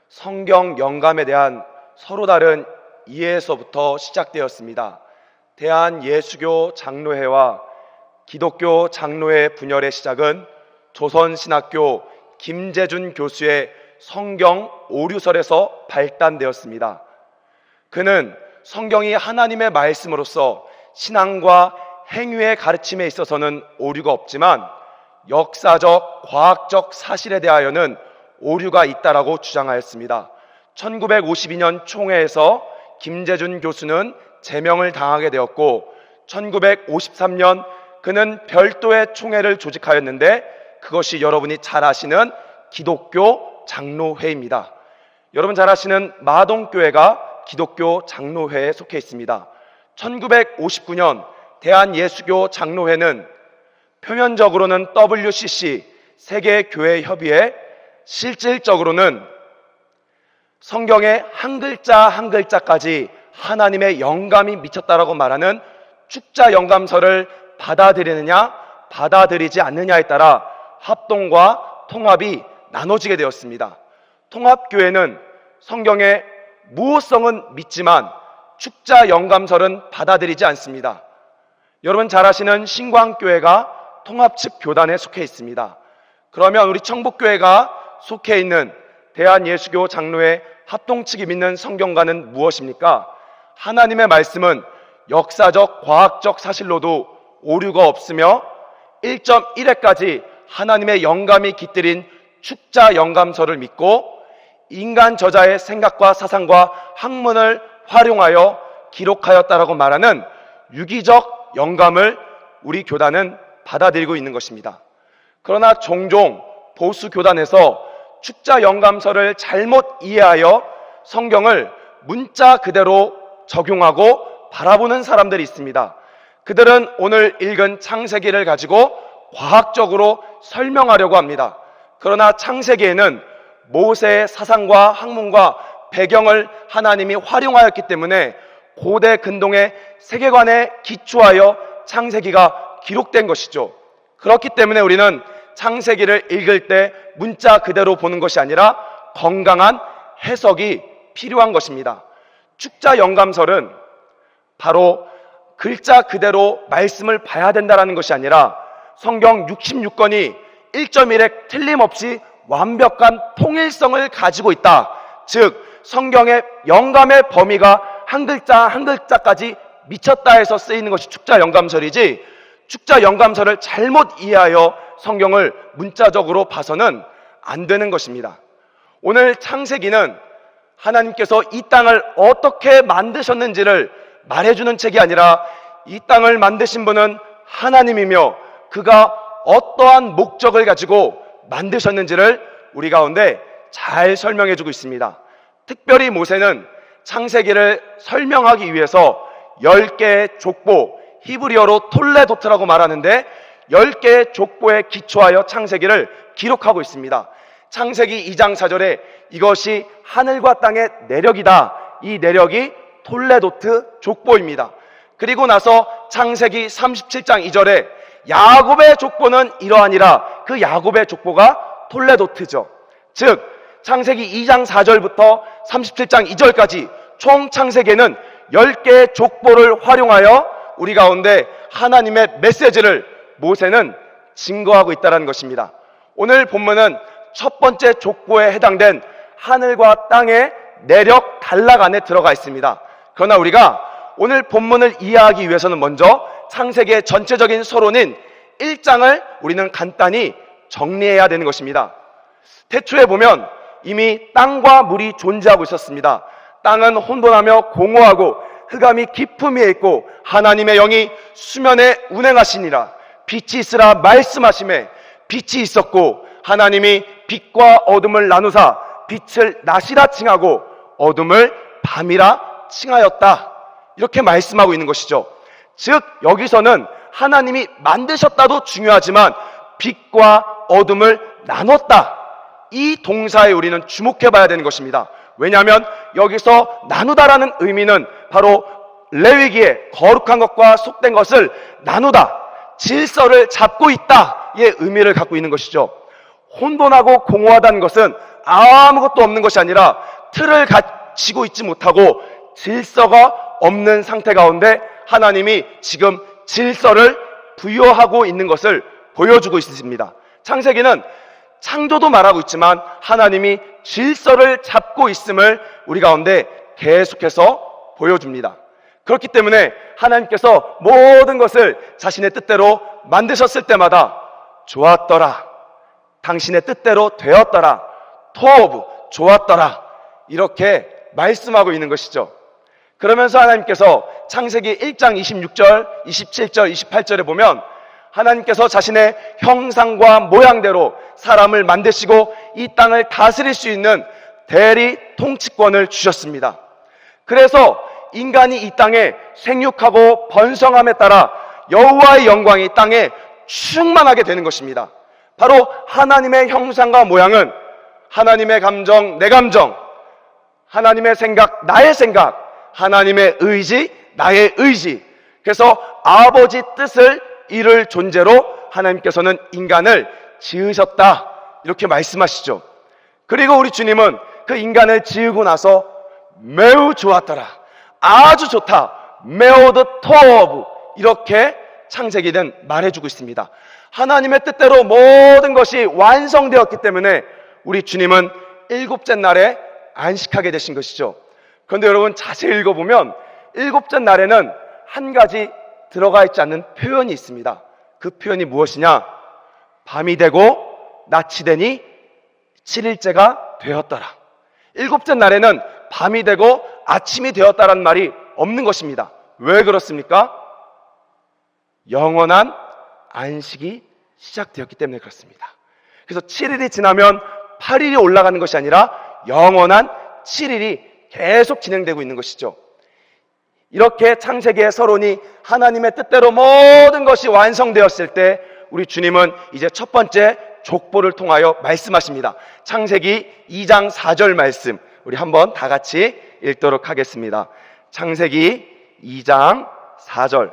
성경 영감에 대한 서로 다른 이해에서부터 시작되었습니다. 대한예수교 장로회와 기독교 장로회 분열의 시작은 조선신학교 김재준 교수의 성경 오류설에서 발단되었습니다. 그는 성경이 하나님의 말씀으로서 신앙과 행위의 가르침에 있어서는 오류가 없지만 역사적, 과학적 사실에 대하여는 오류가 있다라고 주장하였습니다. 1952년 총회에서 김재준 교수는 제명을 당하게 되었고 1953년 그는 별도의 총회를 조직하였는데 그것이 여러분이 잘 아시는 기독교 장로회입니다. 여러분 잘 아시는 마동교회가 기독교 장로회에 속해 있습니다. 1959년 대한예수교 장로회는 표면적으로는 WCC 세계교회협의회, 실질적으로는 성경의 한 글자 한 글자까지 하나님의 영감이 미쳤다라고 말하는 축자 영감서를 받아들이느냐 받아들이지 않느냐에 따라 합동과 통합이 나눠지게 되었습니다. 통합교회는 성경의 무호성은 믿지만 축자 영감설은 받아들이지 않습니다. 여러분 잘 아시는 신광교회가 통합 측 교단에 속해 있습니다. 그러면 우리 청북교회가 속해 있는 대한예수교 장로회 합동 측이 믿는 성경과는 무엇입니까? 하나님의 말씀은 역사적, 과학적 사실로도 오류가 없으며 1.1회까지 하나님의 영감이 깃들인 축자 영감서를 믿고 인간 저자의 생각과 사상과 학문을 활용하여 기록하였다라고 말하는 유기적 영감을 우리 교단은 받아들이고 있는 것입니다. 그러나 종종 보수 교단에서 축자 영감서를 잘못 이해하여 성경을 문자 그대로 적용하고 바라보는 사람들이 있습니다. 그들은 오늘 읽은 창세기를 가지고 과학적으로 설명하려고 합니다. 그러나 창세기에는 모세의 사상과 학문과 배경을 하나님이 활용하였기 때문에 고대 근동의 세계관에 기초하여 창세기가 기록된 것이죠. 그렇기 때문에 우리는 창세기를 읽을 때 문자 그대로 보는 것이 아니라 건강한 해석이 필요한 것입니다. 축자 영감설은 바로 글자 그대로 말씀을 봐야 된다는 것이 아니라 성경 66권이 1.1획 틀림없이 완벽한 통일성을 가지고 있다. 즉 성경의 영감의 범위가 한 글자 한 글자까지 미쳤다 해서 쓰이는 것이 축자 영감설이지, 축자 영감설을 잘못 이해하여 성경을 문자적으로 봐서는 안 되는 것입니다. 오늘 창세기는 하나님께서 이 땅을 어떻게 만드셨는지를 말해주는 책이 아니라 이 땅을 만드신 분은 하나님이며 그가 어떠한 목적을 가지고 만드셨는지를 우리 가운데 잘 설명해주고 있습니다. 특별히 모세는 창세기를 설명하기 위해서 10개의 족보, 히브리어로 톨레도트라고 말하는데 10개의 족보에 기초하여 창세기를 기록하고 있습니다. 창세기 2장 4절에 이것이 하늘과 땅의 내력이다. 이 내력이 톨레도트 족보입니다. 그리고 나서 창세기 37장 2절에 야곱의 족보는 이러하니라. 그 야곱의 족보가 톨레도트죠. 즉 창세기 2장 4절부터 37장 2절까지 총 창세기에는 10개의 족보를 활용하여 우리 가운데 하나님의 메시지를 모세는 증거하고 있다는 것입니다. 오늘 본문은 첫 번째 족보에 해당된 하늘과 땅의 내력 단락 안에 들어가 있습니다. 그러나 우리가 오늘 본문을 이해하기 위해서는 먼저 창세기의 전체적인 서론인 1장을 우리는 간단히 정리해야 되는 것입니다. 태초에 보면 이미 땅과 물이 존재하고 있었습니다. 땅은 혼돈하며 공허하고 흑암이 깊음 위에 있고 하나님의 영이 수면에 운행하시니라. 빛이 있으라 말씀하심에 빛이 있었고 하나님이 빛과 어둠을 나누사 빛을 낮이라 칭하고 어둠을 밤이라 칭하였다. 이렇게 말씀하고 있는 것이죠. 즉 여기서는 하나님이 만드셨다도 중요하지만 빛과 어둠을 나눴다. 이 동사에 우리는 주목해 봐야 되는 것입니다. 왜냐하면 여기서 나누다라는 의미는 바로 레위기에 거룩한 것과 속된 것을 나누다, 질서를 잡고 있다의 의미를 갖고 있는 것이죠. 혼돈하고 공허하다는 것은 아무것도 없는 것이 아니라 틀을 갖추고 있지 못하고 질서가 없는 상태 가운데 하나님이 지금 질서를 부여하고 있는 것을 보여주고 있습니다. 창세기는 창조도 말하고 있지만 하나님이 질서를 잡고 있음을 우리 가운데 계속해서 보여줍니다. 그렇기 때문에 하나님께서 모든 것을 자신의 뜻대로 만드셨을 때마다 좋았더라, 당신의 뜻대로 되었더라, 토브, 좋았더라, 이렇게 말씀하고 있는 것이죠. 그러면서 하나님께서 창세기 1장 26절, 27절, 28절에 보면 하나님께서 자신의 형상과 모양대로 사람을 만드시고 이 땅을 다스릴 수 있는 대리 통치권을 주셨습니다. 그래서 인간이 이 땅에 생육하고 번성함에 따라 여호와의 영광이 이 땅에 충만하게 되는 것입니다. 바로 하나님의 형상과 모양은 하나님의 감정, 내 감정, 하나님의 생각, 나의 생각, 하나님의 의지, 나의 의지. 그래서 아버지 뜻을 이룰 존재로 하나님께서는 인간을 지으셨다, 이렇게 말씀하시죠. 그리고 우리 주님은 그 인간을 지으고 나서 매우 좋았더라, 아주 좋다, 메오드 토브, 이렇게 창세기는 말해주고 있습니다. 하나님의 뜻대로 모든 것이 완성되었기 때문에 우리 주님은 일곱째 날에 안식하게 되신 것이죠. 그런데 여러분 자세히 읽어보면 일곱째 날에는 한 가지 들어가 있지 않는 표현이 있습니다. 그 표현이 무엇이냐? 밤이 되고 낮이 되니 7일째가 되었더라. 일곱째 날에는 밤이 되고 아침이 되었다라는 말이 없는 것입니다. 왜 그렇습니까? 영원한 안식이 시작되었기 때문에 그렇습니다. 그래서 7일이 지나면 8일이 올라가는 것이 아니라 영원한 7일이 계속 진행되고 있는 것이죠. 이렇게 창세기의 서론이 하나님의 뜻대로 모든 것이 완성되었을 때 우리 주님은 이제 첫 번째 족보를 통하여 말씀하십니다. 창세기 2장 4절 말씀 우리 한번 다 같이 읽도록 하겠습니다. 창세기 2장 4절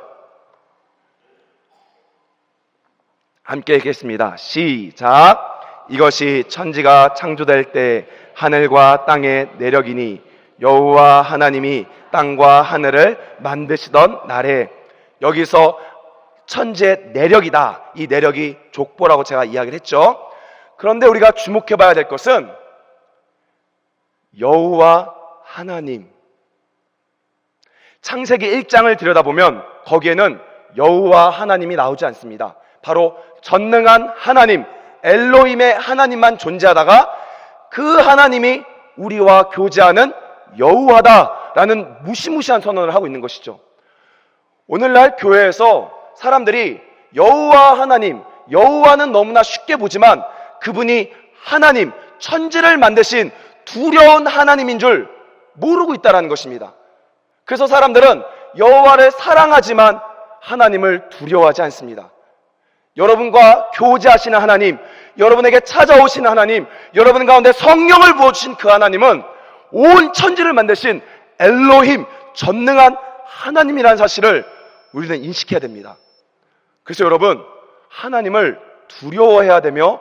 함께 읽겠습니다. 시작. 이것이 천지가 창조될 때 하늘과 땅의 내력이니 여호와 하나님이 땅과 하늘을 만드시던 날에, 여기서 천지의 내력이다, 이 내력이 족보라고 제가 이야기를 했죠. 그런데 우리가 주목해 봐야 될 것은 여호와 하나님, 창세기 1장을 들여다보면 거기에는 여호와 하나님이 나오지 않습니다. 바로 전능한 하나님, 엘로힘의 하나님만 존재하다가 그 하나님이 우리와 교제하는 여호와다라는 무시무시한 선언을 하고 있는 것이죠. 오늘날 교회에서 사람들이 여호와 하나님, 여호와는 너무나 쉽게 보지만 그분이 하나님, 천지를 만드신 두려운 하나님인 줄 모르고 있다는 것입니다. 그래서 사람들은 여호와를 사랑하지만 하나님을 두려워하지 않습니다. 여러분과 교제하시는 하나님, 여러분에게 찾아오시는 하나님, 여러분 가운데 성령을 부어주신 그 하나님은 온 천지를 만드신 엘로힘, 전능한 하나님이라는 사실을 우리는 인식해야 됩니다. 그래서 여러분, 하나님을 두려워해야 되며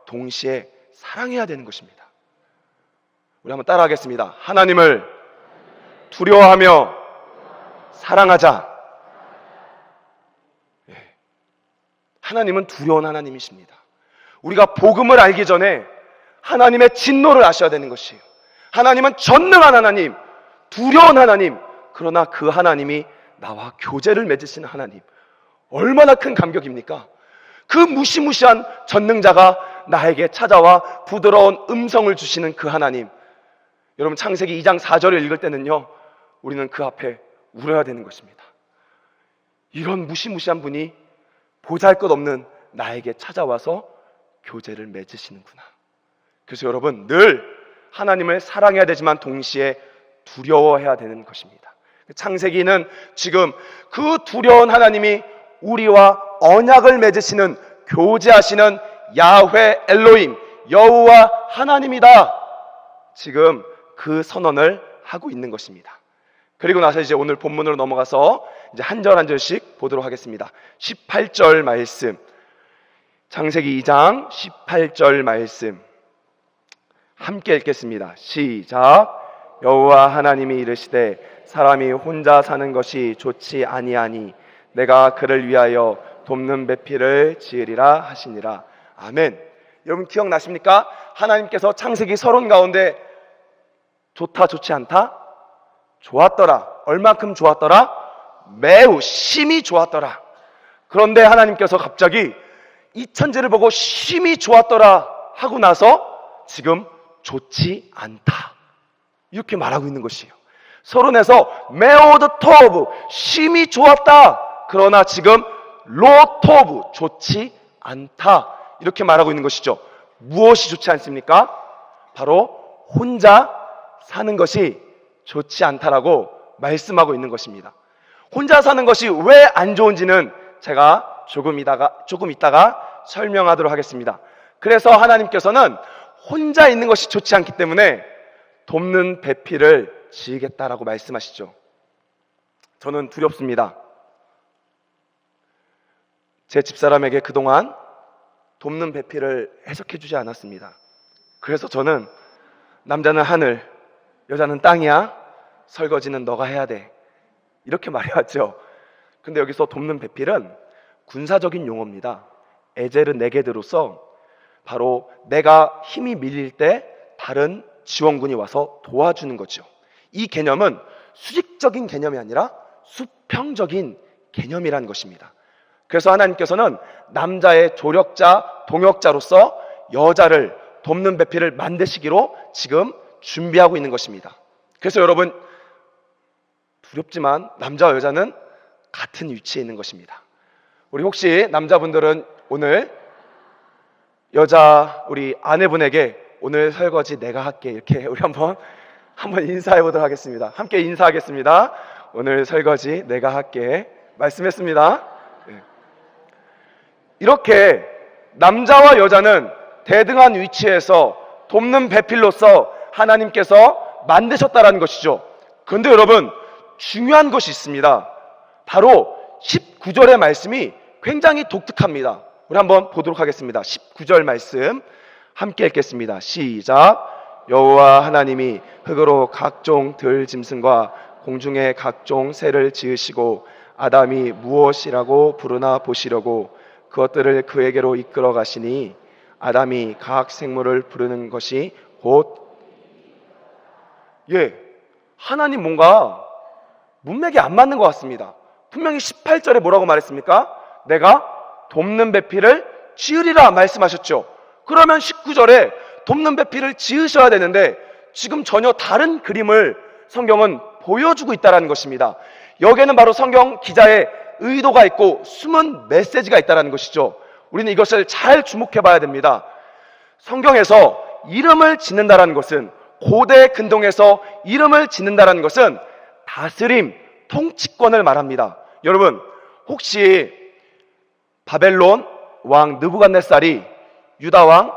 동시에 사랑해야 되는 것입니다. 우리 한번 따라하겠습니다. 하나님을 두려워하며 사랑하자. 하나님은 두려운 하나님이십니다. 우리가 복음을 알기 전에 하나님의 진노를 아셔야 되는 것이에요. 하나님은 전능한 하나님, 두려운 하나님, 그러나 그 하나님이 나와 교제를 맺으시는 하나님, 얼마나 큰 감격입니까? 그 무시무시한 전능자가 나에게 찾아와 부드러운 음성을 주시는 그 하나님. 여러분, 창세기 2장 4절을 읽을 때는요, 우리는 그 앞에 울어야 되는 것입니다. 이런 무시무시한 분이 보잘것없는 나에게 찾아와서 교제를 맺으시는구나. 그래서 여러분, 늘 하나님을 사랑해야 되지만 동시에 두려워해야 되는 것입니다. 창세기는 지금 그 두려운 하나님이 우리와 언약을 맺으시는, 교제하시는 야훼 엘로힘, 여호와 하나님이다, 지금 그 선언을 하고 있는 것입니다. 그리고 나서 이제 오늘 본문으로 넘어가서 이제 한 절 한 절씩 보도록 하겠습니다. 18절 말씀, 창세기 2장 18절 말씀 함께 읽겠습니다. 시작. 여호와 하나님이 이르시되 사람이 혼자 사는 것이 좋지 아니하니 내가 그를 위하여 돕는 배필을 지으리라 하시니라. 아멘. 여러분 기억나십니까? 하나님께서 창세기 서론 가운데 좋다 좋지 않다? 좋았더라. 얼만큼 좋았더라? 매우 심히 좋았더라. 그런데 하나님께서 갑자기 이 천지를 보고 심히 좋았더라 하고 나서 지금 좋지 않다 이렇게 말하고 있는 것이에요. 서론에서 메오드 토브 심히 좋았다. 그러나 지금 로토브 좋지 않다 이렇게 말하고 있는 것이죠. 무엇이 좋지 않습니까? 바로 혼자 사는 것이 좋지 않다라고 말씀하고 있는 것입니다. 혼자 사는 것이 왜 안 좋은지는 제가 조금 이따가 설명하도록 하겠습니다. 그래서 하나님께서는 혼자 있는 것이 좋지 않기 때문에 돕는 배필을 지으겠다라고 말씀하시죠. 저는 두렵습니다. 제 집사람에게 그동안 돕는 배필을 해석해 주지 않았습니다. 그래서 저는 남자는 하늘, 여자는 땅이야. 설거지는 너가 해야 돼. 이렇게 말해왔죠. 근데 여기서 돕는 배필은 군사적인 용어입니다. 에젤은 네게드로서 바로 내가 힘이 밀릴 때 다른 지원군이 와서 도와주는 거죠. 이 개념은 수직적인 개념이 아니라 수평적인 개념이라는 것입니다. 그래서 하나님께서는 남자의 조력자, 동역자로서 여자를 돕는 배필을 만드시기로 지금 준비하고 있는 것입니다. 그래서 여러분 두렵지만 남자와 여자는 같은 위치에 있는 것입니다. 우리 혹시 남자분들은 오늘 여자 우리 아내분에게 오늘 설거지 내가 할게 이렇게 우리 한번 인사해 보도록 하겠습니다. 함께 인사하겠습니다. 오늘 설거지 내가 할게 말씀했습니다. 이렇게 남자와 여자는 대등한 위치에서 돕는 배필로서 하나님께서 만드셨다라는 것이죠. 그런데 여러분 중요한 것이 있습니다. 바로 19절의 말씀이 굉장히 독특합니다. 우리 한번 보도록 하겠습니다. 19절 말씀 함께 읽겠습니다. 시작. 여호와 하나님이 흙으로 각종 들 짐승과 공중의 각종 새를 지으시고 아담이 무엇이라고 부르나 보시려고 그것들을 그에게로 이끌어 가시니 아담이 각 생물을 부르는 것이 곧 하나님 뭔가 문맥이 안 맞는 것 같습니다. 분명히 18절에 뭐라고 말했습니까? 내가 돕는 배필을 지으리라 말씀하셨죠. 그러면 19절에 돕는 배필을 지으셔야 되는데 지금 전혀 다른 그림을 성경은 보여주고 있다는 것입니다. 여기에는 바로 성경 기자의 의도가 있고 숨은 메시지가 있다는 것이죠. 우리는 이것을 잘 주목해 봐야 됩니다. 성경에서 이름을 짓는다는 것은 고대 근동에서 이름을 짓는다는 것은 다스림, 통치권을 말합니다. 여러분 혹시 바벨론 왕 느부갓네살이 유다 왕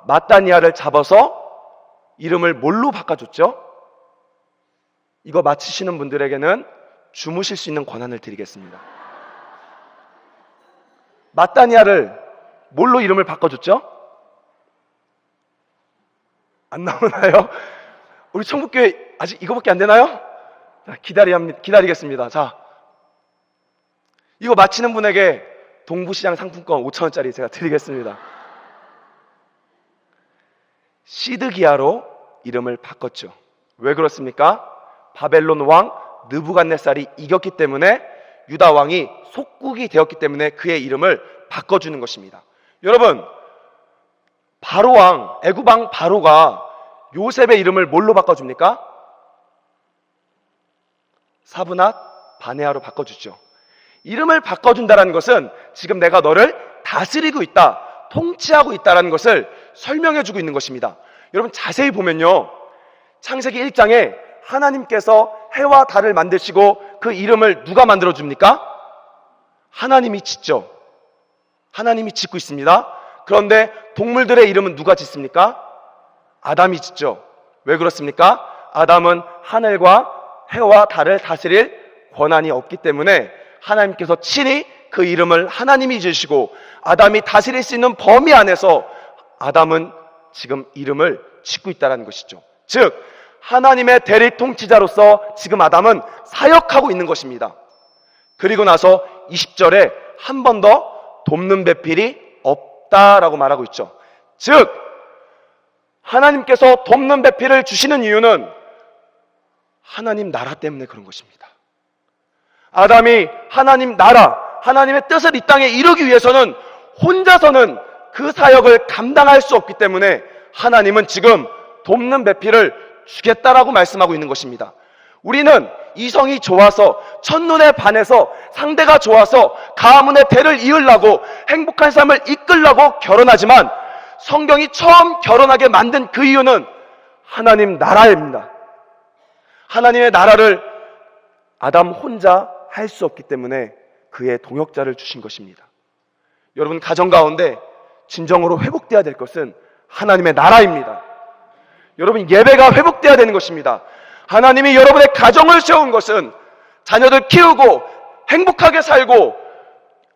마따니아를 잡아서 이름을 뭘로 바꿔줬죠? 이거 맞히시는 분들에게는 주무실 수 있는 권한을 드리겠습니다. 마따니아를 뭘로 이름을 바꿔줬죠? 안 나오나요? 우리 천국교회 아직 이거밖에 안 되나요? 기다리겠습니다. 자, 이거 맞히는 분에게 동부시장 상품권 5,000원짜리 제가 드리겠습니다. 시드기야로 이름을 바꿨죠. 왜 그렇습니까? 바벨론 왕 느부갓네살이 이겼기 때문에 유다 왕이 속국이 되었기 때문에 그의 이름을 바꿔주는 것입니다. 여러분 바로 왕, 애굽 왕 바로가 요셉의 이름을 뭘로 바꿔줍니까? 사브낫 바네아로 바꿔주죠. 이름을 바꿔준다는 것은 지금 내가 너를 다스리고 있다, 통치하고 있다는 것을 설명해주고 있는 것입니다. 여러분 자세히 보면요, 창세기 1장에 하나님께서 해와 달을 만드시고 그 이름을 누가 만들어줍니까? 하나님이 짓죠. 하나님이 짓고 있습니다. 그런데 동물들의 이름은 누가 짓습니까? 아담이 짓죠. 왜 그렇습니까? 아담은 하늘과 해와 달을 다스릴 권한이 없기 때문에 하나님께서 친히 그 이름을 하나님이 지으시고 아담이 다스릴 수 있는 범위 안에서 아담은 지금 이름을 짓고 있다는 것이죠. 즉 하나님의 대리 통치자로서 지금 아담은 사역하고 있는 것입니다. 그리고 나서 20절에 한 번 더 돕는 배필이 없다라고 말하고 있죠. 즉 하나님께서 돕는 배필을 주시는 이유는 하나님 나라 때문에 그런 것입니다. 아담이 하나님 나라, 하나님의 뜻을 이 땅에 이루기 위해서는 혼자서는 그 사역을 감당할 수 없기 때문에 하나님은 지금 돕는 배필을 주겠다라고 말씀하고 있는 것입니다. 우리는 이성이 좋아서, 첫눈에 반해서, 상대가 좋아서 가문의 대를 이으려고, 행복한 삶을 이끌려고 결혼하지만 성경이 처음 결혼하게 만든 그 이유는 하나님 나라입니다. 하나님의 나라를 아담 혼자 할 수 없기 때문에 그의 동역자를 주신 것입니다. 여러분, 가정 가운데 진정으로 회복되어야 될 것은 하나님의 나라입니다. 여러분, 예배가 회복되어야 되는 것입니다. 하나님이 여러분의 가정을 세운 것은 자녀들 키우고 행복하게 살고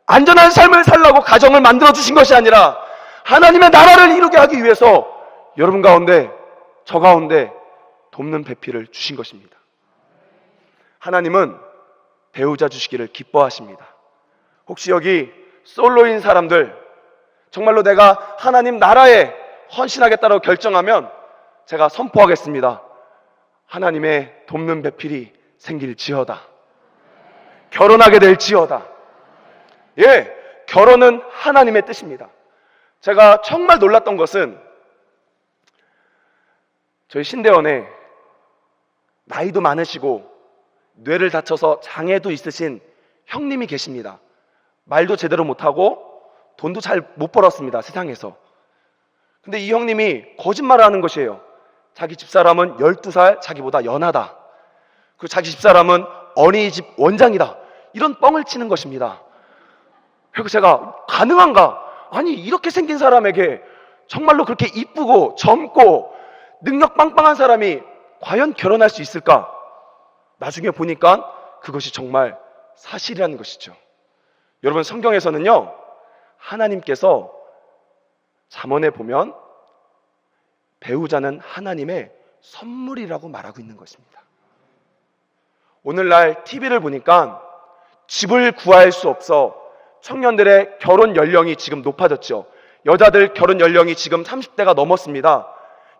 안전한 삶을 살라고 가정을 만들어 주신 것이 아니라 하나님의 나라를 이루게 하기 위해서 여러분 가운데, 저 가운데 돕는 배필을 주신 것입니다. 하나님은 배우자 주시기를 기뻐하십니다. 혹시 여기 솔로인 사람들, 정말로 내가 하나님 나라에 헌신하겠다고 결정하면 제가 선포하겠습니다. 하나님의 돕는 배필이 생길지어다. 결혼하게 될지어다. 예, 결혼은 하나님의 뜻입니다. 제가 정말 놀랐던 것은 저희 신대원에 나이도 많으시고 뇌를 다쳐서 장애도 있으신 형님이 계십니다. 말도 제대로 못하고 돈도 잘 못 벌었습니다, 세상에서. 근데 이 형님이 거짓말을 하는 것이에요. 자기 집사람은 12살 자기보다 연하다. 그리고 자기 집사람은 어린이집 원장이다. 이런 뻥을 치는 것입니다. 그리고 제가 가능한가? 아니, 이렇게 생긴 사람에게 정말로 그렇게 이쁘고 젊고 능력 빵빵한 사람이 과연 결혼할 수 있을까? 나중에 보니까 그것이 정말 사실이라는 것이죠. 여러분, 성경에서는요, 하나님께서 잠언에 보면 배우자는 하나님의 선물이라고 말하고 있는 것입니다. 오늘날 TV를 보니까 집을 구할 수 없어 청년들의 결혼 연령이 지금 높아졌죠. 여자들 결혼 연령이 지금 30대가 넘었습니다.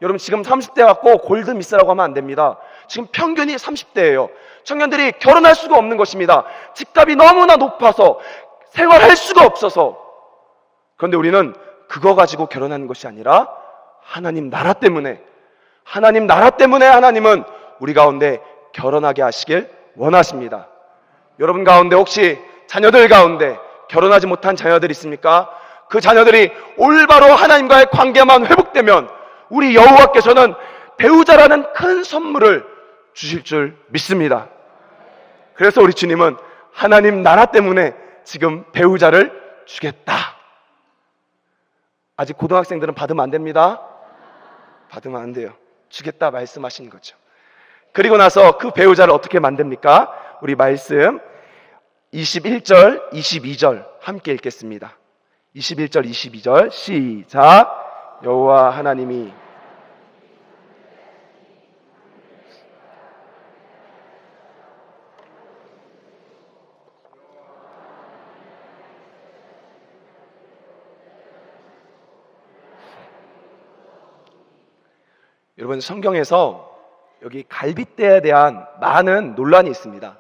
여러분, 지금 30대 갖고 골드미스라고 하면 안 됩니다. 지금 평균이 30대예요. 청년들이 결혼할 수가 없는 것입니다. 집값이 너무나 높아서 생활할 수가 없어서. 그런데 우리는 그거 가지고 결혼하는 것이 아니라 하나님 나라 때문에 하나님은 우리 가운데 결혼하게 하시길 원하십니다. 여러분 가운데 혹시 자녀들 가운데 결혼하지 못한 자녀들 있습니까? 그 자녀들이 올바로 하나님과의 관계만 회복되면 우리 여호와께서는 배우자라는 큰 선물을 주실 줄 믿습니다. 그래서 우리 주님은 하나님 나라 때문에 지금 배우자를 주겠다. 아직 고등학생들은 받으면 안 됩니다. 받으면 안 돼요. 주겠다 말씀하시는 거죠. 그리고 나서 그 배우자를 어떻게 만듭니까? 우리 말씀 21절, 22절 함께 읽겠습니다. 21절, 22절 시작. 여호와 하나님이 여러분, 성경에서 여기 갈빗대에 대한 많은 논란이 있습니다.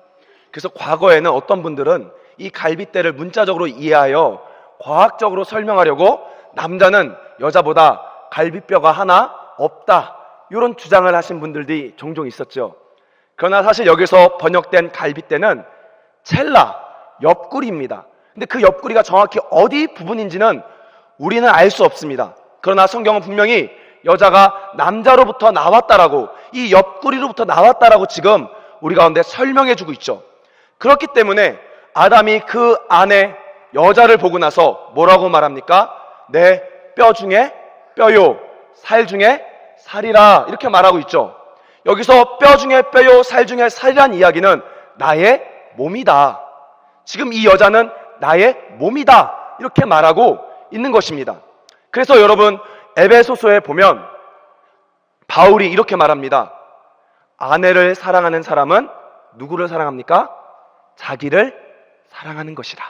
그래서 과거에는 어떤 분들은 이 갈빗대를 문자적으로 이해하여 과학적으로 설명하려고 남자는 여자보다 갈빗뼈가 하나 없다, 이런 주장을 하신 분들이 종종 있었죠. 그러나 사실 여기서 번역된 갈빗대는 첼라, 옆구리입니다. 근데 그 옆구리가 정확히 어디 부분인지는 우리는 알 수 없습니다. 그러나 성경은 분명히 여자가 남자로부터 나왔다라고, 이 옆구리로부터 나왔다라고 지금 우리 가운데 설명해주고 있죠. 그렇기 때문에 아담이 그 안에 여자를 보고 나서 뭐라고 말합니까? 내 뼈 중에 뼈요, 살 중에 살이라, 이렇게 말하고 있죠. 여기서 뼈 중에 뼈요, 살 중에 살이란 이야기는 나의 몸이다. 지금 이 여자는 나의 몸이다, 이렇게 말하고 있는 것입니다. 그래서 여러분, 에베소서에 보면 바울이 이렇게 말합니다. 아내를 사랑하는 사람은 누구를 사랑합니까? 자기를 사랑하는 것이라.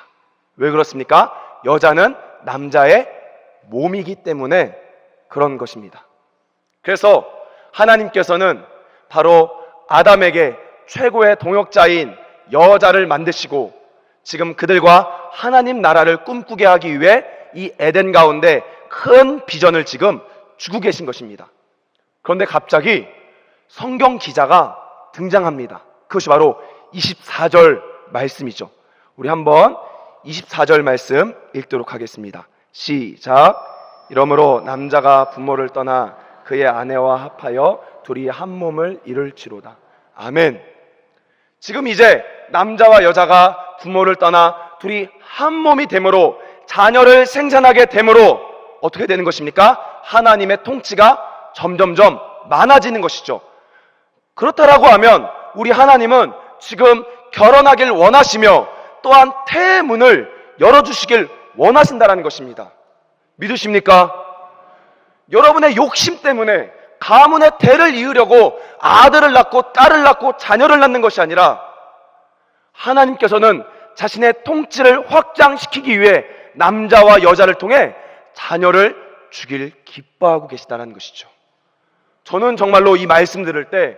왜 그렇습니까? 여자는 남자의 몸이기 때문에 그런 것입니다. 그래서 하나님께서는 바로 아담에게 최고의 동역자인 여자를 만드시고 지금 그들과 하나님 나라를 꿈꾸게 하기 위해 이 에덴 가운데 큰 비전을 지금 주고 계신 것입니다. 그런데 갑자기 성경 기자가 등장합니다. 그것이 바로 24절 말씀이죠. 우리 한번 24절 말씀 읽도록 하겠습니다. 시작. 이러므로 남자가 부모를 떠나 그의 아내와 합하여 둘이 한 몸을 이룰지로다. 아멘. 지금 이제 남자와 여자가 부모를 떠나 둘이 한 몸이 되므로 자녀를 생산하게 되므로 어떻게 되는 것입니까? 하나님의 통치가 점점점 많아지는 것이죠. 그렇다라고 하면 우리 하나님은 지금 결혼하길 원하시며 또한 태의 문을 열어주시길 원하신다는 것입니다. 믿으십니까? 여러분의 욕심 때문에 가문의 대를 이으려고 아들을 낳고 딸을 낳고 자녀를 낳는 것이 아니라 하나님께서는 자신의 통치를 확장시키기 위해 남자와 여자를 통해 자녀를 주길 기뻐하고 계시다는 것이죠. 저는 정말로 이 말씀 들을 때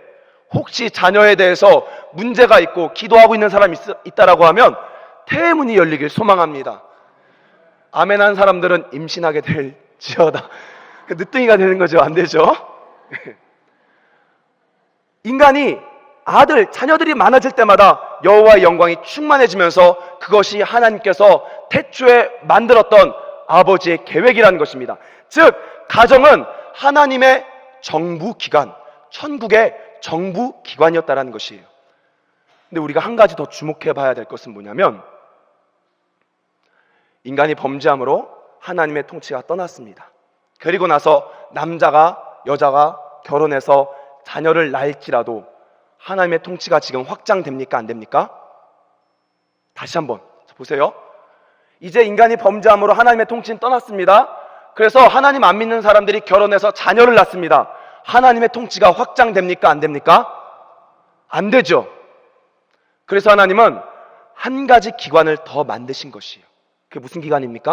혹시 자녀에 대해서 문제가 있고 기도하고 있는 사람이 있다라고 하면 태의 문이 열리길 소망합니다. 아멘한 사람들은 임신하게 될지어다. 늦둥이가 되는 거죠. 안 되죠? 인간이 자녀들이 많아질 때마다 여호와의 영광이 충만해지면서 그것이 하나님께서 태초에 만들었던 아버지의 계획이라는 것입니다. 즉 가정은 하나님의 정부기관, 천국의 정부기관이었다는 것이에요. 근데 우리가 한 가지 더 주목해 봐야 될 것은 뭐냐면 인간이 범죄함으로 하나님의 통치가 떠났습니다. 그리고 나서 남자가 여자가 결혼해서 자녀를 낳을지라도 하나님의 통치가 지금 확장됩니까? 안 됩니까? 다시 한번 보세요. 이제 인간이 범죄함으로 하나님의 통치는 떠났습니다. 그래서 하나님 안 믿는 사람들이 결혼해서 자녀를 낳습니다. 하나님의 통치가 확장됩니까? 안 됩니까? 안 되죠. 그래서 하나님은 한 가지 기관을 더 만드신 것이에요. 그게 무슨 기관입니까?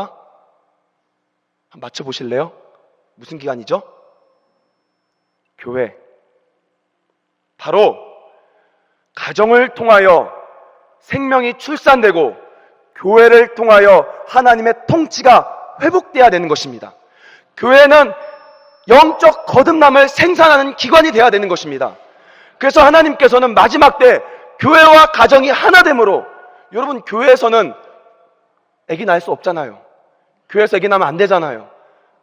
한번 맞춰보실래요? 무슨 기관이죠? 교회. 바로 가정을 통하여 생명이 출산되고 교회를 통하여 하나님의 통치가 회복되어야 되는 것입니다. 교회는 영적 거듭남을 생산하는 기관이 되어야 되는 것입니다. 그래서 하나님께서는 마지막 때 교회와 가정이 하나됨으로, 여러분 교회에서는 아기 낳을 수 없잖아요. 교회에서 아기 낳으면 안 되잖아요.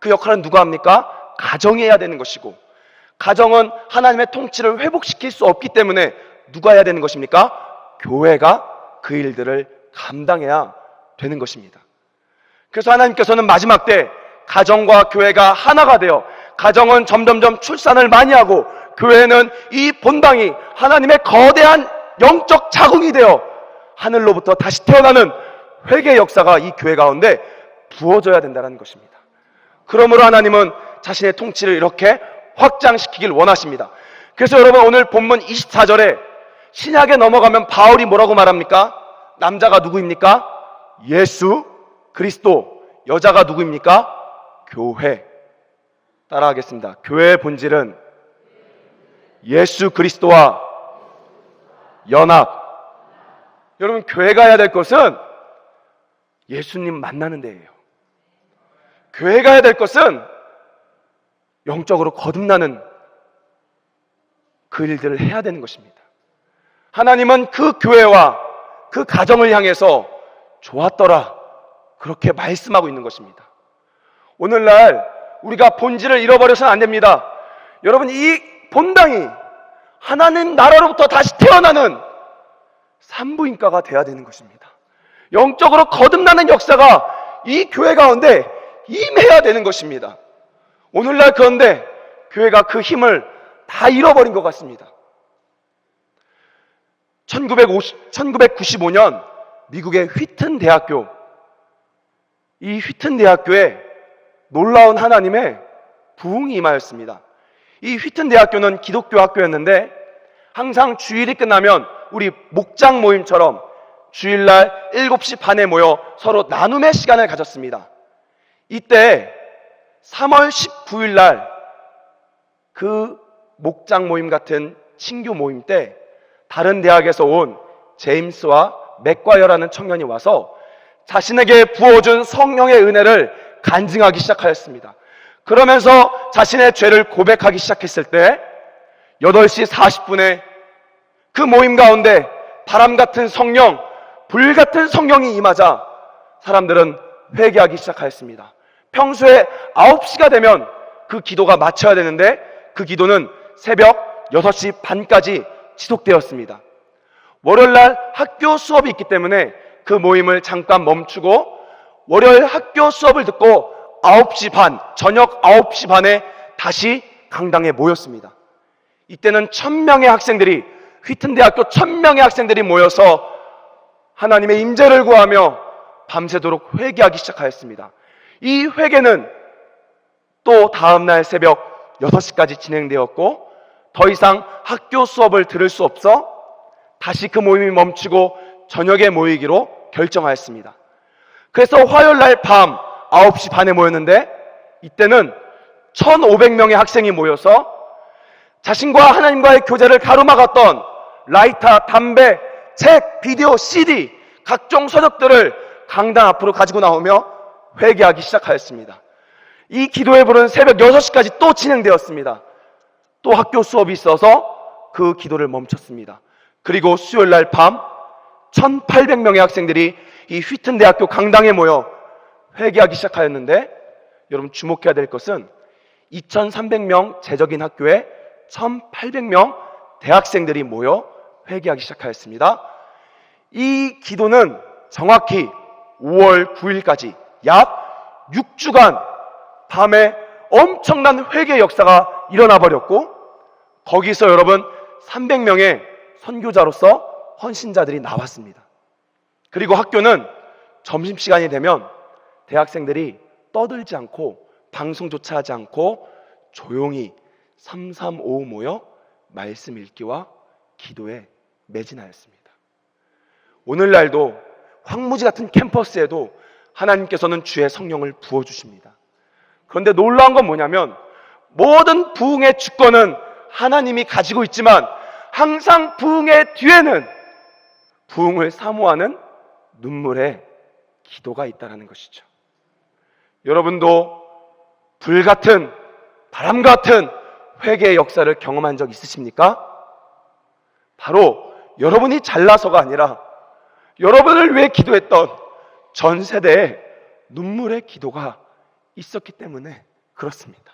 그 역할은 누가 합니까? 가정이 해야 되는 것이고, 가정은 하나님의 통치를 회복시킬 수 없기 때문에 누가 해야 되는 것입니까? 교회가 그 일들을 감당해야 되는 것입니다. 그래서 하나님께서는 마지막 때 가정과 교회가 하나가 되어, 가정은 점점점 출산을 많이 하고 교회는 이 본당이 하나님의 거대한 영적 자궁이 되어 하늘로부터 다시 태어나는 회개의 역사가 이 교회 가운데 부어져야 된다는 것입니다. 그러므로 하나님은 자신의 통치를 이렇게 확장시키길 원하십니다. 그래서 여러분 오늘 본문 24절에 신약에 넘어가면 바울이 뭐라고 말합니까? 남자가 누구입니까? 예수 그리스도. 여자가 누구입니까? 교회. 따라하겠습니다. 교회의 본질은 예수 그리스도와 연합. 여러분 교회가 해야 될 것은 예수님 만나는 데예요. 교회가 해야 될 것은 영적으로 거듭나는 그 일들을 해야 되는 것입니다. 하나님은 그 교회와 그 가정을 향해서 좋았더라 그렇게 말씀하고 있는 것입니다. 오늘날 우리가 본질을 잃어버려서는 안 됩니다. 여러분 이 본당이 하나님 나라로부터 다시 태어나는 산부인과가 되어야 되는 것입니다. 영적으로 거듭나는 역사가 이 교회 가운데 임해야 되는 것입니다. 오늘날 그런데 교회가 그 힘을 다 잃어버린 것 같습니다. 1995년 미국의 휘튼 대학교, 이 휘튼 대학교에 놀라운 하나님의 부흥이 임하였습니다. 이 휘튼 대학교는 기독교 학교였는데 항상 주일이 끝나면 우리 목장 모임처럼 주일날 7시 반에 모여 서로 나눔의 시간을 가졌습니다. 이때 3월 19일 날 그 목장 모임 같은 친교 모임 때 다른 대학에서 온 제임스와 맥과이어라는 청년이 와서 자신에게 부어준 성령의 은혜를 간증하기 시작하였습니다. 그러면서 자신의 죄를 고백하기 시작했을 때 8시 40분에 그 모임 가운데 바람 같은 성령, 불 같은 성령이 임하자 사람들은 회개하기 시작하였습니다. 평소에 9시가 되면 그 기도가 마쳐야 되는데 그 기도는 새벽 6시 반까지 지속되었습니다. 월요일날 학교 수업이 있기 때문에 그 모임을 잠깐 멈추고 월요일 학교 수업을 듣고 9시 반, 저녁 9시 반에 다시 강당에 모였습니다. 이때는 1000명의 학생들이, 휘튼대학교 1000명의 학생들이 모여서 하나님의 임재를 구하며 밤새도록 회개하기 시작하였습니다. 이 회개는 또 다음날 새벽 6시까지 진행되었고 더 이상 학교 수업을 들을 수 없어 다시 그 모임이 멈추고 저녁에 모이기로 결정하였습니다. 그래서 화요일날 밤 9시 반에 모였는데 이때는 1500명의 학생이 모여서 자신과 하나님과의 교제를 가로막았던 라이터, 담배, 책, 비디오, CD 각종 서적들을 강당 앞으로 가지고 나오며 회개하기 시작하였습니다. 이 기도의 불은 새벽 6시까지 또 진행되었습니다. 또 학교 수업이 있어서 그 기도를 멈췄습니다. 그리고 수요일날 밤 1800명의 학생들이 이 휘튼 대학교 강당에 모여 회개하기 시작하였는데 여러분 주목해야 될 것은 2300명 제적인 학교에 1800명 대학생들이 모여 회개하기 시작하였습니다. 이 기도는 정확히 5월 9일까지 약 6주간 밤에 엄청난 회개 역사가 일어나 버렸고 거기서 여러분 300명의 선교자로서 헌신자들이 나왔습니다. 그리고 학교는 점심시간이 되면 대학생들이 떠들지 않고 방송조차 하지 않고 조용히 335 모여 말씀 읽기와 기도에 매진하였습니다. 오늘날도 황무지 같은 캠퍼스에도 하나님께서는 주의 성령을 부어주십니다. 그런데 놀라운 건 뭐냐면 모든 부흥의 주권은 하나님이 가지고 있지만 항상 부흥의 뒤에는 부흥을 사모하는 눈물의 기도가 있다는 것이죠. 여러분도 불같은 바람 같은 회개의 역사를 경험한 적 있으십니까? 바로 여러분이 잘나서가 아니라 여러분을 위해 기도했던 전 세대의 눈물의 기도가 있었기 때문에 그렇습니다.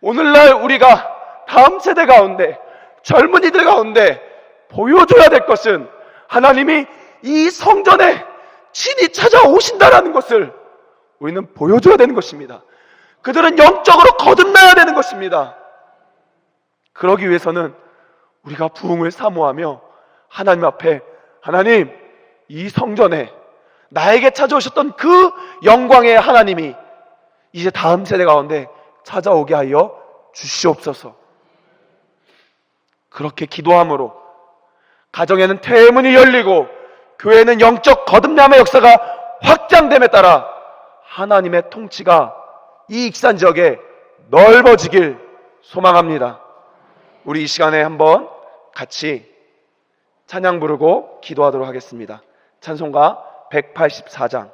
오늘날 우리가 다음 세대 가운데 젊은이들 가운데 보여줘야 될 것은 하나님이 이 성전에 친히 찾아오신다라는 것을 우리는 보여줘야 되는 것입니다. 그들은 영적으로 거듭나야 되는 것입니다. 그러기 위해서는 우리가 부흥을 사모하며 하나님 앞에 하나님 이 성전에 나에게 찾아오셨던 그 영광의 하나님이 이제 다음 세대 가운데 찾아오게 하여 주시옵소서. 그렇게 기도함으로 가정에는 퇴문이 열리고 교회는 영적 거듭남의 역사가 확장됨에 따라 하나님의 통치가 이 익산 지역에 넓어지길 소망합니다. 우리 이 시간에 한번 같이 찬양 부르고 기도하도록 하겠습니다. 찬송가 184장